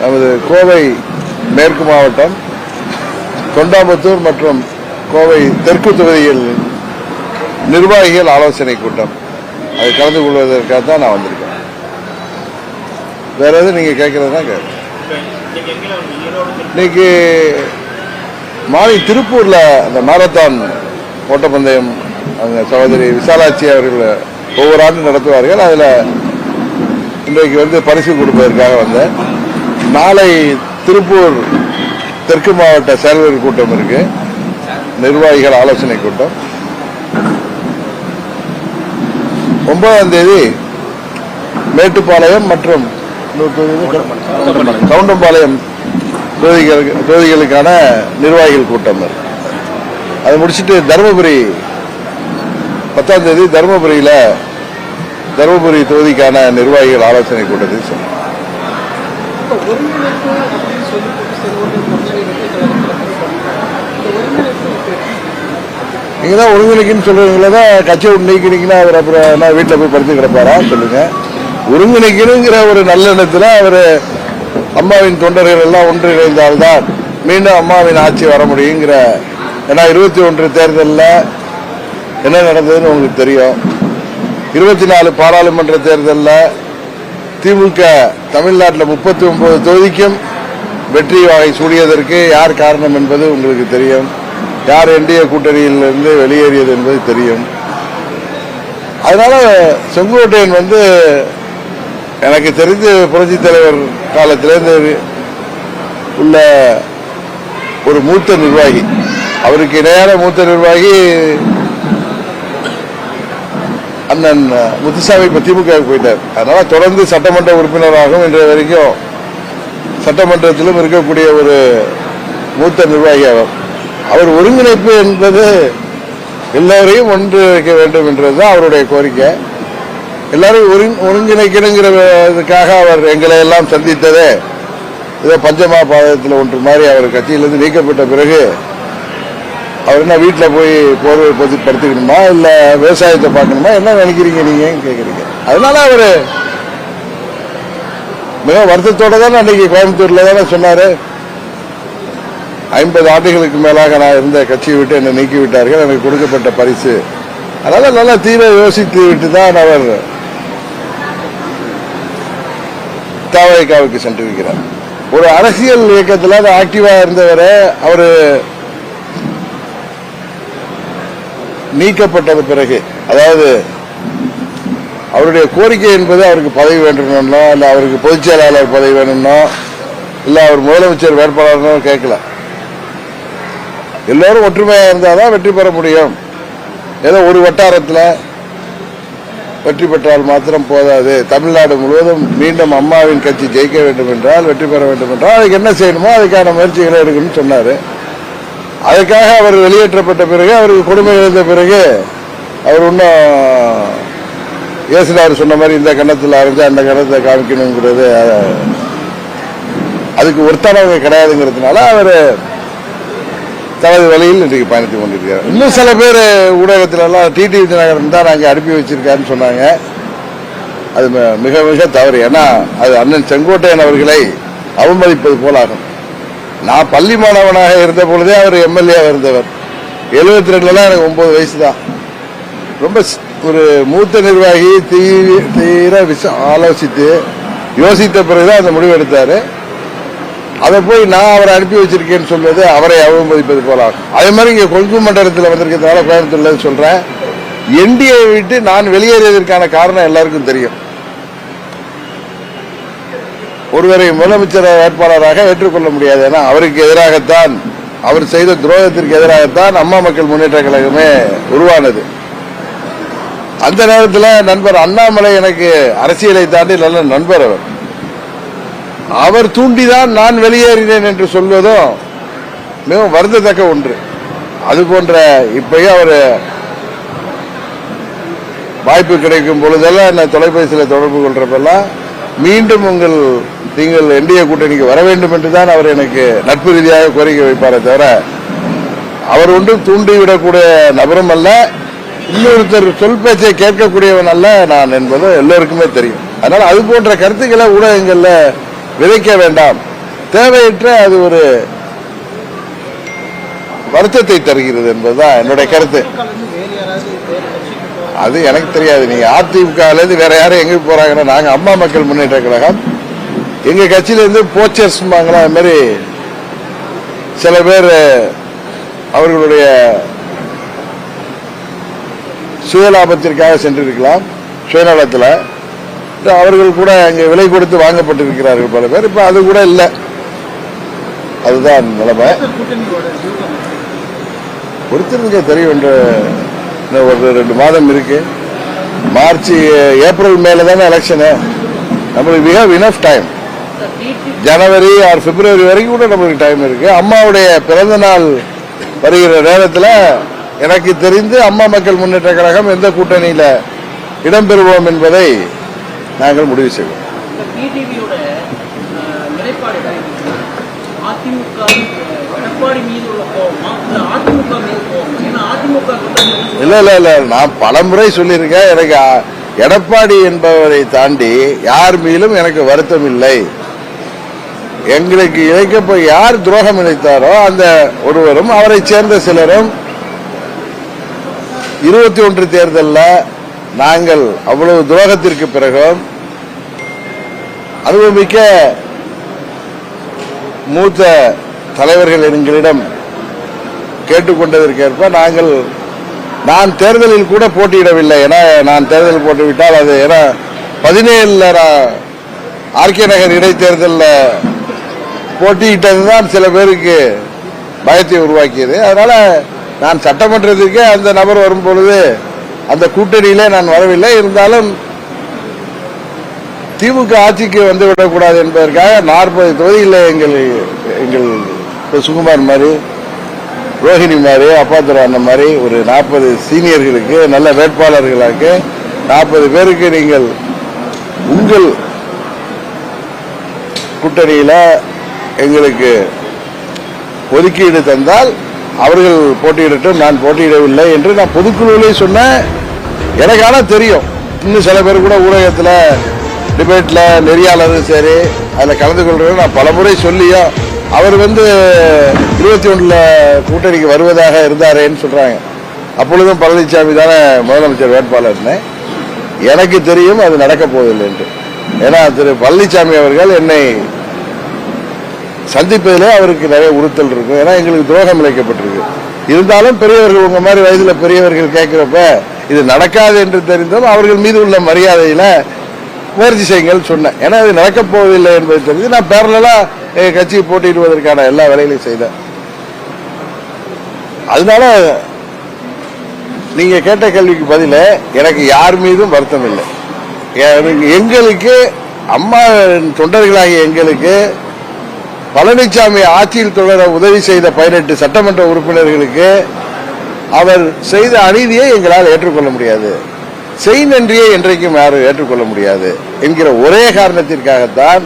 நமது கோவை மேற்கு மாவட்டம் தொண்டாமுத்தூர் மற்றும் கோவை தெற்கு தொகுதியில் நிர்வாகிகள் ஆலோசனை கூட்டம் அதை கலந்து கொள்வதற்காக தான் நான் வந்திருக்கேன். வேற எதுவும் நீங்க கேட்கறதுனா கேட்க. இன்னைக்கு மாலை திருப்பூர்ல அந்த மாரத்தான் ஓட்டப்பந்தயம் அந்த சகோதரி விசாலாட்சி அவர்கள் ஒவ்வொரு ஆண்டும் நடத்துவார்கள். அதில் இன்றைக்கு வந்து பரிசு கொடுப்பதற்காக வந்தேன். நாளை திருப்பூர் தெற்கு மாவட்ட செயல்வர் கூட்டம் இருக்கு, நிர்வாகிகள் ஆலோசனை கூட்டம். 9ஆம் தேதி மேட்டுப்பாளையம் மற்றும் கவுண்டம்பாளையம் தொகுதிகளுக்கான நிர்வாகிகள் கூட்டம் இருக்கு. அதை முடிச்சுட்டு தருமபுரி 10ஆம் தேதி தருமபுரி தொகுதிக்கான நிர்வாகிகள் ஆலோசனை கூட்டத்தை சொன்னார். நீங்க தான் ஒருங்கிணைக்குன்னு சொல்றீங்களா? கட்சியை நீக்கினீங்கன்னா அவர் அப்புறம் வீட்டில் போய் படுத்து கிடப்பாரா சொல்லுங்க. ஒருங்கிணைக்கணுங்கிற ஒரு நல்லெண்ணத்தில் அவர் அம்மாவின் தொண்டர்கள் எல்லாம் ஒன்றிணைந்தால்தான் மீண்டும் அம்மாவின் ஆட்சி வர முடியுங்கிற. ஏன்னா 21 தேர்தலில் என்ன நடந்ததுன்னு உங்களுக்கு தெரியும். 24 பாராளுமன்ற தேர்தலில் திமுக தமிழ்நாட்டில் 39 தொகுதிக்கும் வெற்றி வாகை சூடியதற்கு யார் காரணம் என்பது உங்களுக்கு தெரியும். யார் என்டிஏ கூட்டணியிலிருந்து வெளியேறியது என்பது தெரியும். அதனால செங்கோட்டையன் வந்து எனக்கு தெரிந்து புரட்சி தலைவர் காலத்திலிருந்து உள்ள ஒரு மூத்த நிர்வாகி. அவருக்கு இணையான மூத்த நிர்வாகி அண்ணன் முத்துசாமி இப்ப திமுக போயிட்டார். அதனால தொடர்ந்து சட்டமன்ற உறுப்பினராகவும் இன்றைய வரைக்கும் சட்டமன்றத்திலும் இருக்கக்கூடிய ஒரு மூத்த நிர்வாகி அவர் ஒருங்கிணைப்பு என்பது எல்லோரையும் ஒன்று வைக்க வேண்டும் என்றதுதான் அவருடைய கோரிக்கை. எல்லாரையும் ஒருங்கிணைக்கணுங்கிறதுக்காக அவர் எங்களை எல்லாம் சந்தித்ததே ஏதோ பஞ்சமா பாதத்தில் ஒன்று மாதிரி. அவர் கட்சியிலிருந்து நீக்கப்பட்ட பிறகு அவர் என்ன வீட்டில் போய் போர்வை பற்றி படுத்துக்கணுமா இல்ல விவசாயத்தை பார்க்கணுமா என்ன நினைக்கிறீங்க நீங்க கேட்குறீங்க. அதனால அவர் மிக வருத்தத்தோட தானே அன்னைக்கு கோயம்புத்தூர்ல தானே சொன்னாரு, 50 ஆண்டுகளுக்கு மேலாக நான் இருந்த கட்சியை விட்டு என்னை நீக்கி விட்டார்கள், எனக்கு கொடுக்கப்பட்ட பரிசு. அதனால நல்லா தீர யோசித்து விட்டு தான் அவர் தவேகாவுக்கு சென்றிருக்கிறார். ஒரு அரசியல் இயக்கத்தில் ஆக்டிவா இருந்தவரை அவர் நீக்கப்பட்டது பிறகு, அதாவது அவருடைய கோரிக்கை என்பது அவருக்கு பதவி வேண்டும்னோ இல்ல அவருக்கு பொதுச் செயலாளர் பதவி வேணும்னோ இல்ல அவர் முதலமைச்சர் வேட்பாளர்னோ கேட்கல. எல்லோரும் ஒற்றுமையா இருந்தாதான் வெற்றி பெற முடியும். ஏதோ ஒரு வட்டாரத்தில் வெற்றி பெற்றால் மாத்திரம் போதாது. தமிழ்நாடு முழுவதும் மீண்டும் அம்மாவின் கட்சி ஜெயிக்க வேண்டும் என்றால், வெற்றி பெற வேண்டும் என்றால் அதுக்கு என்ன செய்யணுமோ அதுக்கான முயற்சிகளை எடுக்கணும்னு சொன்னாரு. அதுக்காக அவர் வெளியேற்றப்பட்ட பிறகு, அவருக்கு கொடுமை எழுந்த பிறகு அவர் இன்னும் இயேசுதார் சொன்ன மாதிரி இந்த கண்ணத்தில் அரைஞ்சு அந்த கண்ணத்தை காமிக்கணுங்கிறது அதுக்கு ஒருத்தானவங்க கிடையாதுங்கிறதுனால அவர் தனது வழியில் இன்றைக்கு பயணித்துக் கொண்டிருக்கிறார். இன்னும் சில பேர் ஊடகத்தில் எல்லாம் டிடி விஜயநகரன் தான் அங்கே அனுப்பி வச்சிருக்காருன்னு சொன்னாங்க. அது மிக மிக தவறு. ஏன்னா அது அண்ணன் செங்கோட்டையன் அவர்களை அவமதிப்பது போலாகும். நான் பள்ளி மாணவனாக இருந்த பொழுதே அவர் எம்எல்ஏ இருந்தவர். 72லாம் எனக்கு 9 வயசு தான். ரொம்ப ஒரு மூத்த நிர்வாகி தீர ஆலோசித்து யோசித்த பிறகுதான் அந்த முடிவு எடுத்தாரு. அதை போய் நான் அவரை அனுப்பி வச்சிருக்கேன்னு சொல்வது அவரை அவமதிப்பது போலாகும். அதே மாதிரி இங்க கொங்கு மண்டலத்தில் வந்திருக்கிறதுனால கோயம்புத்தூர்ல சொல்றேன், என்டிஏ விட்டு நான் வெளியேறியதற்கான காரணம் எல்லாருக்கும் தெரியும். ஒருவரை முதலமைச்சர் வேட்பாளராக ஏற்றுக்கொள்ள முடியாது. ஏன்னா அவருக்கு எதிராகத்தான், அவர் செய்த துரோகத்திற்கு எதிராகத்தான் அம்மா மக்கள் முன்னேற்ற கழகமே உருவானது. அந்த நேரத்தில் நண்பர் அண்ணாமலை எனக்கு அரசியலை தாண்டி நல்ல நண்பர். அவர் தூண்டிதான் நான் வெளியேறினேன் என்று சொல்வதும் மிகவும் வருந்தத்தக்க ஒன்று. அது போன்ற இப்பயும் அவர் வாய்ப்பு கிடைக்கும் பொழுதெல்லாம் என்ன தொலைபேசியில் தொடர்பு கொள்றப்பெல்லாம் மீண்டும் நீங்கள் என்டிஏ கூட்டணிக்கு வர வேண்டும் என்றுதான் அவர் எனக்கு நட்பு ரீதியாக கோரிக்கை வைப்பாரே தவிர அவர் ஒன்றும் தூண்டிவிடக்கூடிய நபரும் அல்ல, இன்னொருத்தர் சொல் பேச்சை கேட்கக்கூடியவன் அல்ல நான் என்பது எல்லோருக்குமே தெரியும். அதனால அது போன்ற கருத்துக்களை ஊடகங்கள்ல விதைக்க வேண்டாம். தேவையற்ற அது ஒரு வருத்தத்தை தருகிறது என்பதுதான் என்னுடைய கருத்து. அது எனக்கு தெரியாது. நீங்க அதிமுகலேருந்து வேற யாரும் எங்க போறாங்கன்னா, நாங்க அம்மா மக்கள் முன்னேற்ற கழகம், எங்க கட்சியில இருந்து போச்சர்ஸ் அது மாதிரி சில பேர் அவர்களுடைய சுயலாபத்திற்காக சென்றிருக்கலாம், சுயநலத்தில் அவர்கள் கூட அங்கே விலை கொடுத்து வாங்கப்பட்டிருக்கிறார்கள் பல பேர். இப்ப அது கூட இல்லை. அதுதான் நிலைமை. பொறுத்திருக்க தெரியும். என்று ஒரு 2 மாதம் இருக்கு. மார்ச் ஏப்ரல் மேல தானே எலெக்ஷனு. நம்மளுக்கு we have enough time. ஜனவரி ஆர் பிப்ரவரி வரைக்கும் கூட நம்மளுக்கு டைம் இருக்கு. அம்மாவுடைய பிறந்த நாள் வருகிற நேரத்தில் எனக்கு தெரிந்து அம்மா மக்கள் முன்னேற்ற கழகம் எந்த கூட்டணியில இடம்பெறுவோம் என்பதை நாங்கள் முடிவு செய்வோம். இல்ல இல்ல இல்ல, நான் பலமுறை சொல்லியிருக்கேன். எனக்கு எடப்பாடி என்பவரை தாண்டி யார் மீதும் எனக்கு வருத்தம் இல்லை. எங்களுக்கு இழைக்க யார் துரோகம் இழைத்தாரோ அந்த ஒருவரும் அவரை சேர்ந்த சிலரும் 21 தேர்தலில் நாங்கள் அவ்வளவு துரோகத்திற்கு பிறகும் அனுபவிக்க மூத்த தலைவர்கள் எங்களிடம் கேட்டுக்கொண்டதற்கேற்ப நான் தேர்தலில் கூட போட்டியிடவில்லை. ஏன்னா நான் தேர்தல் போட்டுவிட்டால் அது ஏன்னா 17 ஆர்கே நகர் இடைத்தேர்தலில் போட்டியிட்டதுதான் சில பேருக்கு பயத்தை உருவாக்கியது. அதனால நான் சட்டமன்றத்திற்கே அந்த நபர் வரும்பொழுது அந்த கூட்டணியிலே நான் வரவில்லை. இருந்தாலும் திமுக ஆட்சிக்கு வந்துவிடக்கூடாது என்பதற்காக 40 தொகுதியில் எங்கள் சுகுமார் மாதிரி, ரோஹிணி மாதிரி, அப்பாத்துறை அண்ணன் மாதிரி ஒரு 40 சீனியர்களுக்கு நல்ல வேட்பாளர்களுக்கு 40 பேருக்கு நீங்கள் உங்கள் கூட்டணியில எங்களுக்கு ஒதுக்கீடு தந்தால் அவர்கள் போட்டியிடட்டும், நான் போட்டியிடவில்லை என்று நான் பொதுக்குழுவிலே சொன்னேன். எனக்கு ஆனால் தெரியும், இன்னும் சில பேர் கூட ஊடகத்தில் டிபேட்ல நெறியாளரும் சரி அதில் கலந்து கொள்றது நான் பலமுறை சொல்லியும் அவர் 21 கூட்டணிக்கு வருவதாக இருந்தாரேன்னு சொல்றாங்க. அப்பொழுதும் பழனிசாமி தானே முதலமைச்சர் வேட்பாளர்னு எனக்கு தெரியும் அது நடக்க போவதில்லை என்று. ஏன்னா திரு பழனிசாமி அவர்கள் என்னை சந்திப்பதிலே அவருக்கு நிறைய உறுத்தல் இருக்கும். ஏன்னா எங்களுக்கு துரோகம் இழைக்கப்பட்டிருக்கு. இருந்தாலும் பெரியவர்கள் உங்க மாதிரி வயதுல பெரியவர்கள் கேட்கிறப்ப இது நடக்காது என்று தெரிந்தும் அவர்கள் மீது உள்ள மரியாதையில முயற்சி செய்யுங்கள் சொன்னேன். ஏன்னா இது நடக்கப் போவதில்லை என்பதை தெரிஞ்சு நான் பேரலா கட்சியை போட்டியிடுவதற்கான எல்லா வேலைகளையும் செய்தேன். அதனால நீங்க கேட்ட கேள்விக்கு பதில எனக்கு யார் மீதும் வருத்தம் இல்லை. எங்களுக்கு அம்மா தொண்டர்களாகிய எங்களுக்கு பழனிசாமி ஆட்சியில் தொடர உதவி செய்த 18 சட்டமன்ற உறுப்பினர்களுக்கு அவர் செய்த அநீதியை எங்களால் ஏற்றுக்கொள்ள முடியாது, செய் நன்றியை என்றைக்கும் யாரும் ஏற்றுக்கொள்ள முடியாது என்கிற ஒரே காரணத்திற்காகத்தான்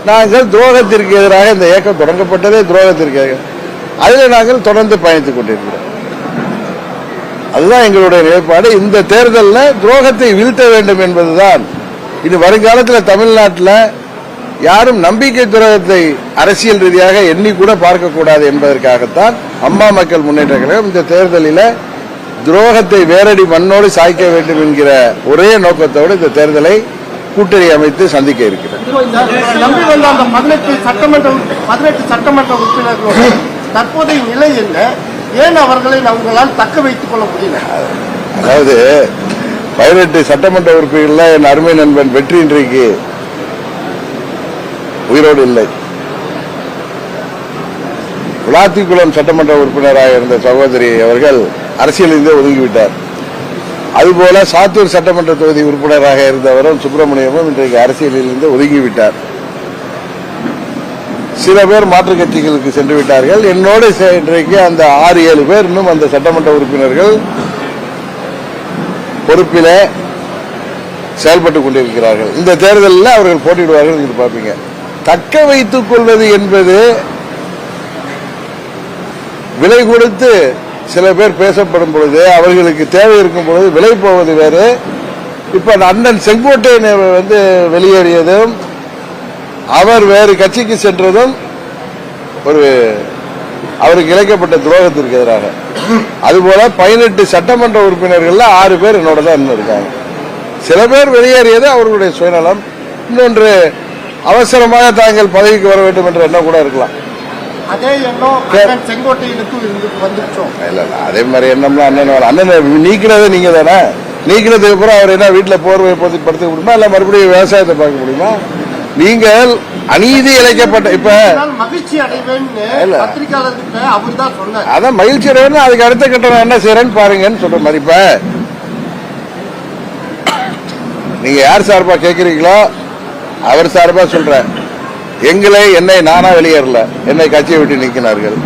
நாங்கள் துரோகத்திற்கு எதிராக இந்த இயக்கம் தொடங்கப்பட்டதே துரோகத்திற்காக. அதில் நாங்கள் தொடர்ந்து பயணித்துக் கொண்டிருக்கிறோம். அதுதான் எங்களுடைய நிலைப்பாடு. இந்த தேர்தலில் துரோகத்தை வீழ்த்த வேண்டும் என்பதுதான். இது வருங்காலத்தில் தமிழ்நாட்டில் யாரும் நம்பிக்கை துரோகத்தை அரசியல் ரீதியாக எண்ணி கூட பார்க்கக்கூடாது என்பதற்காகத்தான் அம்மா மக்கள் முன்னேற்ற கழகம் இந்த தேர்தலில் துரோகத்தை வேரடி மண்ணோடு சாய்க்க வேண்டும் என்கிற ஒரே நோக்கத்தோடு இந்த தேர்தலை கூட்டணி அமைத்து சந்திக்க இருக்கிறது. 18 சட்டமன்ற உறுப்பினர்களோட தற்போதைய நிலை என்ன? ஏன் அவர்களை அவங்களால் தக்க வைத்துக் கொள்ள முடியல? அதாவது 18 சட்டமன்ற உறுப்பினர்கள் என் அருமை நண்பன் வெற்றி இன்றைக்கு உயிரோடு இல்லை. விளாத்திக்குளம் சட்டமன்ற உறுப்பினராக இருந்த சகோதரி அவர்கள் அரசியலிருந்தே ஒதுங்கிவிட்டார். அதுபோல சாத்தூர் சட்டமன்ற தொகுதி உறுப்பினராக இருந்தவரும் சுப்பிரமணியமும் இன்றைக்கு அரசியலிலிருந்து ஒதுங்கிவிட்டார். சில பேர் மாற்றுக் கட்சிகளுக்கு சென்று விட்டார்கள். என்னோடு இன்றைக்கு அந்த 6-7 பேர் இன்னும் அந்த சட்டமன்ற உறுப்பினர்கள் பொறுப்பிலே செயல்பட்டுக் கொண்டிருக்கிறார்கள். இந்த தேர்தலில் அவர்கள் போட்டியிடுவார்கள் என்று பார்ப்பீங்க. தக்க வைத்துக் கொள்வது என்பது விலை கொடுத்து சில பேர் பேசப்படும் பொழுது அவர்களுக்கு தேவை இருக்கும் பொழுது விலை போவது வேறு. இப்ப அண்ணன் செங்கோட்டையன் வெளியேறியதும் அவர் வேறு கட்சிக்கு சென்றதும் ஒரு அவருக்கு இழைக்கப்பட்ட துரோகத்திற்கு எதிராக. அதுபோல 18 சட்டமன்ற உறுப்பினர்கள் 6 பேர் என்னோட தான் இன்னும் இருக்காங்க. சில பேர் வெளியேறியது அவர்களுடைய சுயநலம். இன்னொன்று அவசரமாக தாங்கள் பதவிக்கு வர வேண்டும் என்ற எண்ணம் கூட இருக்கலாம். அதே எண்ணம் செங்கோட்டையனுக்கு வந்துச்சோம். இல்ல அதே மாதிரி எண்ணம்லாம் அண்ணனை நீக்கிறதே நீங்க தானே. நீக்கிறதுக்கு அப்புறம் அவர் என்ன வீட்டில் போர்வை படுத்த முடியுமா, இல்ல மறுபடியும் விவசாயத்தை பார்க்க முடியுமா? நீங்கள் அநீதி இழைக்கப்பட்ட இப்ப மகிழ்ச்சி அடைவேன்னு பத்திரிகையாளர்கிட்ட அவர் தான் சொன்னார். அதான் மகிழ்ச்சி அடைவேன்னு அதுக்கு அடுத்த கட்டம் என்ன செய்யறேன்னு பாருங்கன்னு சொல்ற மாதிரி. இப்ப நீங்க யார் சார்பா கேட்கிறீங்களோ அவர் சார்பா சொல்ற. என்னை நானா வெளியேறல, என்னை கட்சியை விட்டு நீக்கினார்கள்.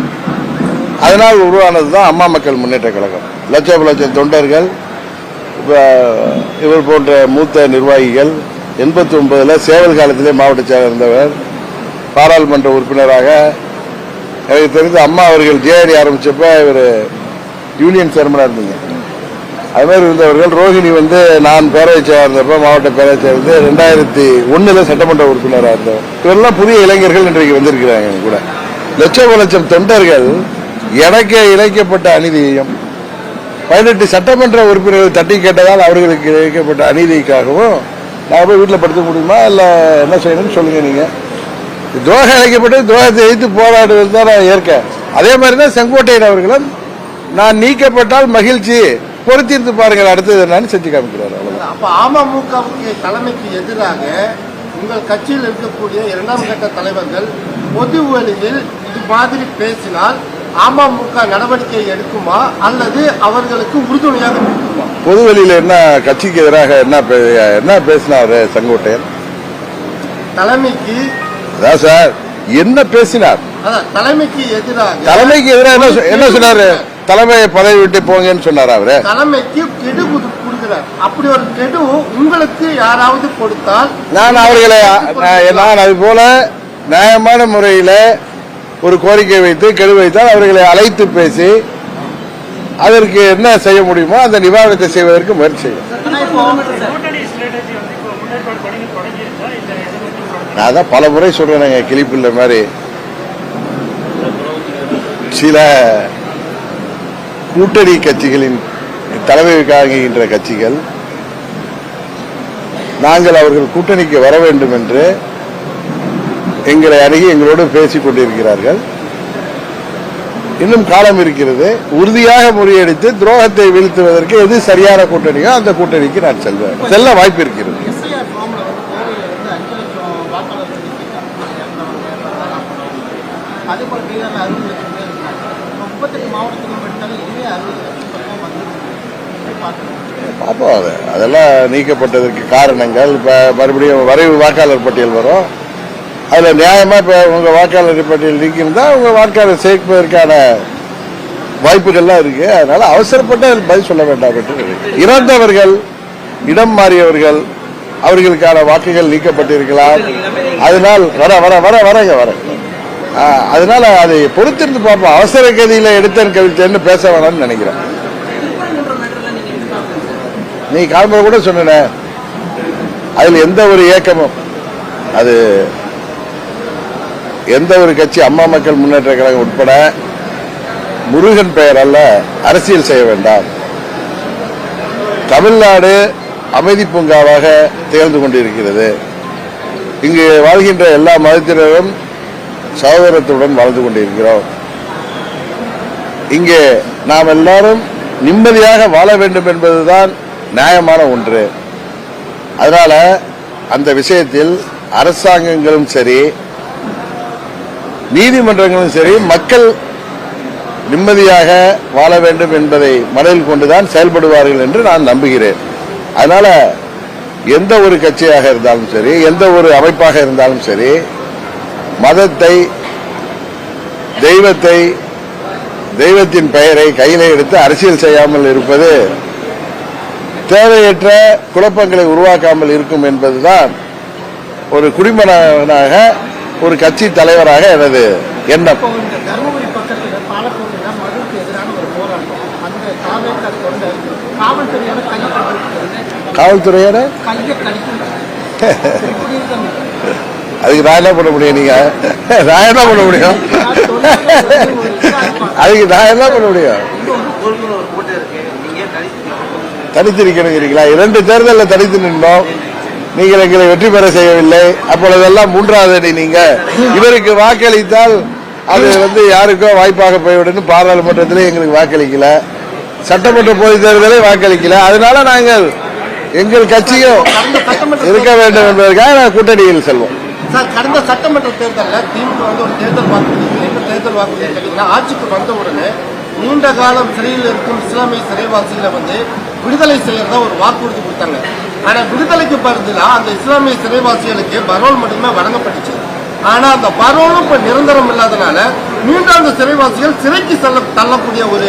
அதனால் உருவானதுதான் அம்மா மக்கள் முன்னேற்ற கழகம். லட்சம் தொண்டர்கள், இவர் போன்ற மூத்த நிர்வாகிகள். 89 சேவல் காலத்திலே மாவட்ட செயலர் இருந்தவர், பாராளுமன்ற உறுப்பினராக. எனக்கு தெரிந்து அம்மா அவர்கள் ஜேஆர்டி ஆரம்பிச்சப்ப இவர் யூனியன் சேர்மனா இருந்தீங்க. அது மாதிரி இருந்தவர்கள். ரோஹிணி நான் பேரவை செயலர் இருந்தப்ப மாவட்ட பேரவை செயலர் 2001 சட்டமன்ற உறுப்பினராக இருந்தவர். இவரெல்லாம் புதிய இளைஞர்கள் இன்றைக்கு வந்திருக்கிறாங்க. கூட லட்சம் தொண்டர்கள் எனக்கு இழைக்கப்பட்ட அநீதியையும் 18 சட்டமன்ற உறுப்பினர்கள் தட்டி கேட்டதால் அவர்களுக்கு இழைக்கப்பட்ட அநீதிக்காகவும் நான் போய் வீட்டில் படுத்த முடியுமா, இல்ல என்ன செய்யணும்னு சொல்லுங்க. நீங்க துரோகம் இழைக்கப்பட்டு துரோகத்தை எதிர்த்து போராடுவது தான் நான் ஏற்க. அதே மாதிரி தான் செங்கோட்டையன் அவர்களும் நான் நீக்கப்பட்டால் மகிழ்ச்சி, பொறுத்திருந்து பாருங்கள் அடுத்தது என்னன்னு செஞ்சு காமிக்கிறார். அப்ப அமமுக தலைமைக்கு எதிராக உங்கள் கட்சியில் இருக்கக்கூடிய 2ஆம் கட்ட தலைவர்கள் பொது வழியில் இது மாதிரி பேசினால் அமமுக நடவடிக்கை எடுக்குமா அல்லது அவர்களுக்கு உறுதுணையாக இருக்குமா? பொதுவெளியில என்ன கட்சிக்கு எதிராக என்ன பேசினாரு செங்கோட்டையன் தலைமைக்கு? அதான் சார் என்ன பேசினார்? தலைமைக்கு எதிராக என்ன சொன்னாரு? தலைமையை பதவி விட்டு போங்கன்னு சொன்னார். அவரு தலைமைக்கு கெடு கொடுக்கிறார். அப்படி ஒரு கெடு உங்களுக்கு யாராவது கொடுத்தால் நான் அது போல நியாயமான முறையில ஒரு கோரிக்கை வைத்து கெடு வைத்தால் அவர்களை அழைத்து பேசி அதற்கு என்ன செய்ய முடியுமோ அந்த நிவாரணத்தை செய்வதற்கு முயற்சி செய்யும். நான் தான் பல முறை சொல்றேன், கிளிப்பில்ல மாதிரி சில கூட்டணி கட்சிகளின் தலைமைக்காகின்ற கட்சிகள் நாங்கள் அவர்கள் கூட்டணிக்கு வர வேண்டும் என்று எங்களை அணுகி எங்களோடு பேசிக் கொண்டிருக்கிறார்கள். இன்னும் காலம் இருக்கிறது. உறுதியாக முறியடித்து துரோகத்தை வீழ்த்துவதற்கு எது சரியான கூட்டணியோ அந்த கூட்டணிக்கு நான் செல்ல வாய்ப்பு இருக்கிறது. பார்ப்போம். அதெல்லாம் நீக்கப்பட்டதற்கு காரணங்கள் இப்ப மறுபடியும் வரைவு வாக்காளர் பட்டியல் வரும். அதுல நியாயமா இப்ப உங்க வாக்காளர் பட்டியல் நீக்கியிருந்தா உங்க வாக்காளர் சேர்ப்பதற்கான வாய்ப்புகள்லாம் இருக்கு. அதனால அவசரப்பட்டு அதில் பதில் சொல்ல வேண்டாம் என்று இறந்தவர்கள், இடம் மாறியவர்கள், அவர்களுக்கான வாக்குகள் நீக்கப்பட்டிருக்கலாம். அதனால் வர அதனால அதை பொறுத்திருந்து பார்ப்போம். அவசர கதியில எடுத்தேன் கவிழ்த்தேன்னு பேச வேணாம்னு நினைக்கிறேன். நீ காண்பது கூட சொன்ன அதுல எந்த ஒரு இயக்கமும் அது எந்த ஒரு கட்சி அம்மா மக்கள் முன்னேற்ற கழகம் உட்பட முருகன் பெயர் அல்ல அரசியல் செய்ய வேண்டாம். தமிழ்நாடு அமைதி பூங்காவாக திகழ்ந்து கொண்டிருக்கிறது. இங்கு வாழ்கின்ற எல்லா மதத்தினரும் சகோதரத்துடன் வாழ்ந்து கொண்டிருக்கிறோம். இங்கே நாம் எல்லாரும் நிம்மதியாக வாழ வேண்டும் என்பதுதான் நியாயமான ஒன்று. அதனால அந்த விஷயத்தில் அரசாங்கங்களும் சரி, நீதிமன்றங்களும் சரி, மக்கள் நிம்மதியாக வாழ வேண்டும் என்பதை மனதில் கொண்டுதான் செயல்படுவார்கள் என்று நான் நம்புகிறேன். அதனால எந்த ஒரு கட்சியாக இருந்தாலும் சரி, எந்த ஒரு அமைப்பாக இருந்தாலும் சரி, மதத்தை, தெய்வத்தை, தெய்வத்தின் பெயரை கையில எடுத்து அரசியல் செய்யாமல் இருப்பது தேவையற்ற குழப்பங்களை உருவாக்காமல் இருக்கும் என்பதுதான் ஒரு குடிமகனாக, ஒரு கட்சி தலைவராக எனது எண்ணம். தர்மபுரி பக்கத்தில் பாலக்கோட்டில் மதுவுக்கு எதிரான ஒரு போராட்டம் தாவேக்கா தொண்டர் காவல்துறையோட கையை கட்டிருக்காரு. காவல்துறையோட கையை கடிக்கிறார். அதுக்கு நான் என்ன பண்ண முடியும்? நீங்க நான் என்ன பண்ண முடியும்? அதுக்கு நான் என்ன பண்ண முடியும்? தனித்திருக்கிறீங்களா? 2 தேர்தலில் தனித்து நின்றோம். நீங்கள் எங்களை வெற்றி பெற செய்யவில்லை. அப்பொழுதெல்லாம் 3வது அணி. நீங்க இவருக்கு வாக்களித்தால் அது யாருக்கோ வாய்ப்பாக போய்விடும். பாராளுமன்றத்திலே எங்களுக்கு வாக்களிக்கல, சட்டமன்ற பொதுத் தேர்தலே வாக்களிக்கல. அதனால நாங்கள் எங்கள் கட்சியும் இருக்க வேண்டும் என்பதற்காக நாங்கள் கூட்டணியில் செல்வோம். சார், கடந்த சட்டமன்ற தேர்தலில் திமுக ஒரு தேர்தல் வாக்குறுதி கேட்டீங்கன்னா, ஆட்சிக்கு வந்த உடனே நீண்ட காலம் சிறையில் இருக்கும் இஸ்லாமிய சிறைவாசிகளை விடுதலை செய்யறதா ஒரு வாக்குறுதி கொடுத்தாங்க. ஆனா விடுதலைக்கு பதிலா அந்த இஸ்லாமிய சிறைவாசிகளுக்கு பரோல் மட்டுமே வழங்கப்பட்டுச்சு. ஆனா அந்த பரோலும் இப்ப நிரந்தரம் இல்லாதனால மீண்டும் அந்த சிறைவாசிகள் சிறைக்கு தள்ளக்கூடிய ஒரு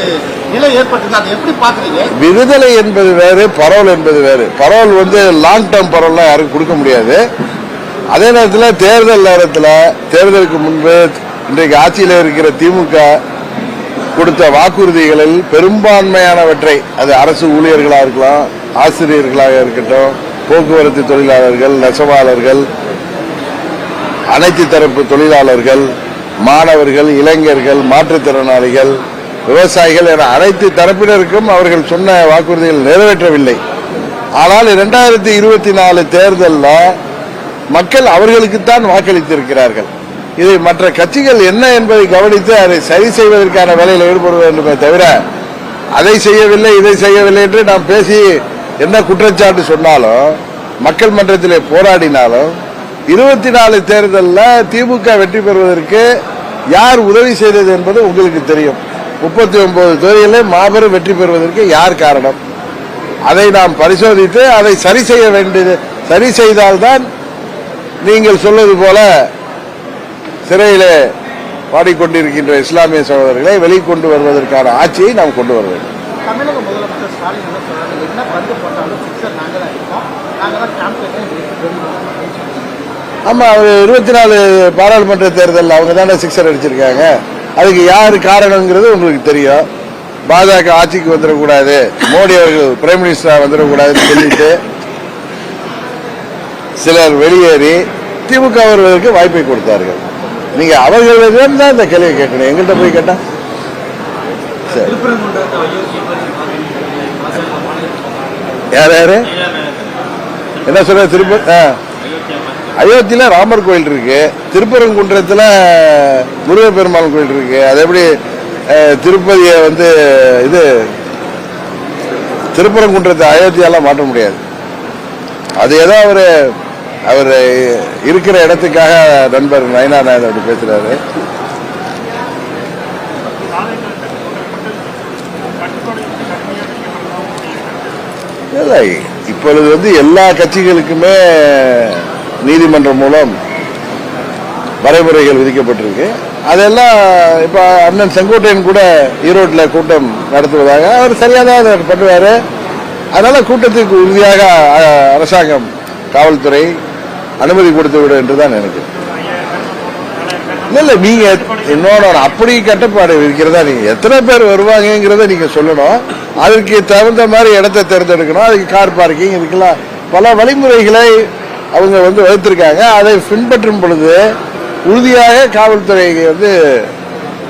நிலை ஏற்பட்டது. அதை எப்படி பாக்குறீங்க? விடுதலை என்பது வேறு, பரோல் என்பது வேறு. பரோல் லாங் டேர்ம் பரோல்லாம் யாருக்கும் கொடுக்க முடியாது. அதே நேரத்தில் தேர்தலுக்கு முன்பு இன்றைக்கு ஆட்சியில் இருக்கிற திமுக கொடுத்த வாக்குறுதிகளில் பெரும்பான்மையானவற்றை, அது அரசு ஊழியர்களாக இருக்கலாம், ஆசிரியர்களாக இருக்கட்டும், போக்குவரத்து தொழிலாளர்கள், நெசவாளர்கள், அனைத்து தரப்பு தொழிலாளர்கள், மாணவர்கள், இளைஞர்கள், மாற்றுத்திறனாளிகள், விவசாயிகள் என அனைத்து தரப்பினருக்கும் அவர்கள் சொன்ன வாக்குறுதிகள் நிறைவேற்றவில்லை. ஆனால் 2024 தேர்தலில் மக்கள் அவர்களுக்குத்தான் வாக்களித்திருக்கிறார்கள். இதை மற்ற கட்சிகள் என்ன என்பதை கவனித்து அதை சரி செய்வதற்கான வேலையில் ஈடுபட வேண்டுமே தவிர, அதை செய்யவில்லை இதை செய்யவில்லை என்று நாம் பேசி என்ன குற்றச்சாட்டு சொன்னாலும், மக்கள் மன்றத்திலே போராடினாலும், 24 தேர்தலில் திமுக வெற்றி பெறுவதற்கு யார் உதவி செய்தது என்பது உங்களுக்கு தெரியும். 39 தொகுதிகளில் மாபெரும் வெற்றி பெறுவதற்கு யார் காரணம்? அதை நாம் பரிசோதித்து அதை சரி செய்ய வேண்டியது. சரி செய்தால்தான் நீங்கள் சொல்வது போல சிறையிலே பாடிக்கொண்டிருக்கின்ற இஸ்லாமிய சகோதரர்களை வெளிக்கொண்டு வருவதற்கான ஆட்சியை நாம் கொண்டு வர வேண்டும். தமிழக முதலமைச்சர் ஸ்டாலின் என்ன பந்து போட்டாலும் ஆமா, அவர் 24 பாராளுமன்ற தேர்தலில் அவங்க தானே சிக்ஸர் அடிச்சிருக்காங்க. அதுக்கு யாரு காரணங்கிறது உங்களுக்கு தெரியும். பாஜக ஆட்சிக்கு வந்துடக்கூடாது, மோடி அவர்கள் பிரைம் மினிஸ்டரா வந்துடக்கூடாதுன்னு சொல்லிட்டு சிலர் வெளியேறி திமுக வருவதற்கு வாய்ப்பை கொடுத்தார்கள். நீங்க அவர்களிடம் தான் இந்த கேள்வியை கேட்கணும், எங்கள்கிட்ட போய் கேட்டா. யார் யாரு என்ன சொல்ற? அயோத்தியில ராமர் கோயில் இருக்கு, திருப்பரங்குன்றத்துல முருகப்பெருமாள் கோயில் இருக்கு. அது எப்படி திருப்பதியை இது திருப்பரங்குன்றத்தை அயோத்தியாலாம் மாற்ற முடியாது. அது ஏதோ அவர் இருக்கிற இடத்துக்காக நண்பர் நயனா நாயர் பேசுறாரு. இல்லை, இப்பொழுது எல்லா கட்சிகளுக்குமே நீதிமன்றம் மூலம் வரைமுறைகள் விதிக்கப்பட்டிருக்கு. அதெல்லாம் இப்ப அண்ணன் செங்கோட்டையன் கூட ஈரோட்டில் கூட்டம் நடத்துவதாக அவர் சரியாதான் பண்ணுவாரு. அதனால கூட்டத்துக்கு உறுதியாக அரசாங்கம், காவல்துறை அனுமதி கொடுத்து விடும் என்றுதான் நினைக்கிறேன். இல்ல நீங்க இன்னொன்னு அப்படி கட்டுப்பாடு இருக்கிறதா? நீங்க எத்தனை பேர் வருவாங்கிறத நீங்க சொல்லணும். அதுக்கு தகுந்த மாதிரி இடத்தை தேர்ந்தெடுக்கணும். அதுக்கு கார் பார்க்கிங், இதுக்கெல்லாம் பல வழிமுறைகளை அவங்க வகுத்திருக்காங்க. அதை பின்பற்றும் பொழுது உறுதியாக காவல்துறைக்கு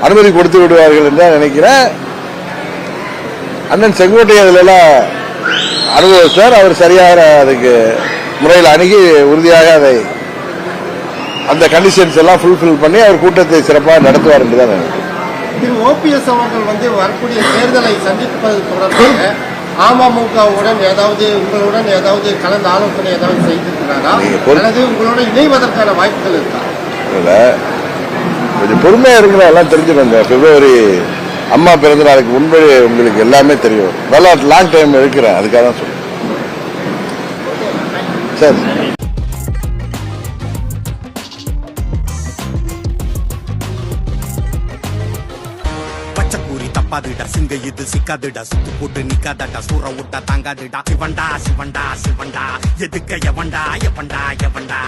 அனுமதி கொடுத்து விடுவார்கள் என்று நினைக்கிறேன். அண்ணன் செங்கோட்டை அதுல எல்லாம் அனுபவஸ்தர். அவர் சரியாக அதுக்கு முறையில் அணுகி உறுதியாக அதை அந்த கண்டிஷன்ஸ் எல்லாம் ஃபுல்ஃபில் பண்ணி அவர் கூட்டத்தை சிறப்பாக நடத்துவார் என்றுதான் நினைக்கிறேன். திரு ஓபிஎஸ் அவர்கள் வரக்கூடிய தேர்தலை சந்திப்பது தொடர்பாக அமமுகவுடன் உங்களுடன் கலந்து ஆலோசனை செய்திருக்கிறாரா அல்லது உங்களோட இணைவதற்கான வாய்ப்புகள் இருக்கா? இல்ல, கொஞ்சம் பொறுமையா இருக்கிற எல்லாம் தெரிஞ்சுக்கோங்க. பிப்ரவரி அம்மா பிறந்த நாளுக்கு முன்பு உங்களுக்கு எல்லாமே தெரியும். நல்லா லாங் டைம் இருக்கிறேன், அதுக்காக தான் சொல்றேன். சரி. தப்பாதுடா சிங்க இது சிக்காதுடா, சுத்து போட்டு நிக்காதடா, சூற விட்டா தாங்காதுடா. சிவண்டா சிவண்டா சிவண்டா, எதுக்க எவண்டா எவண்டா எவண்டா.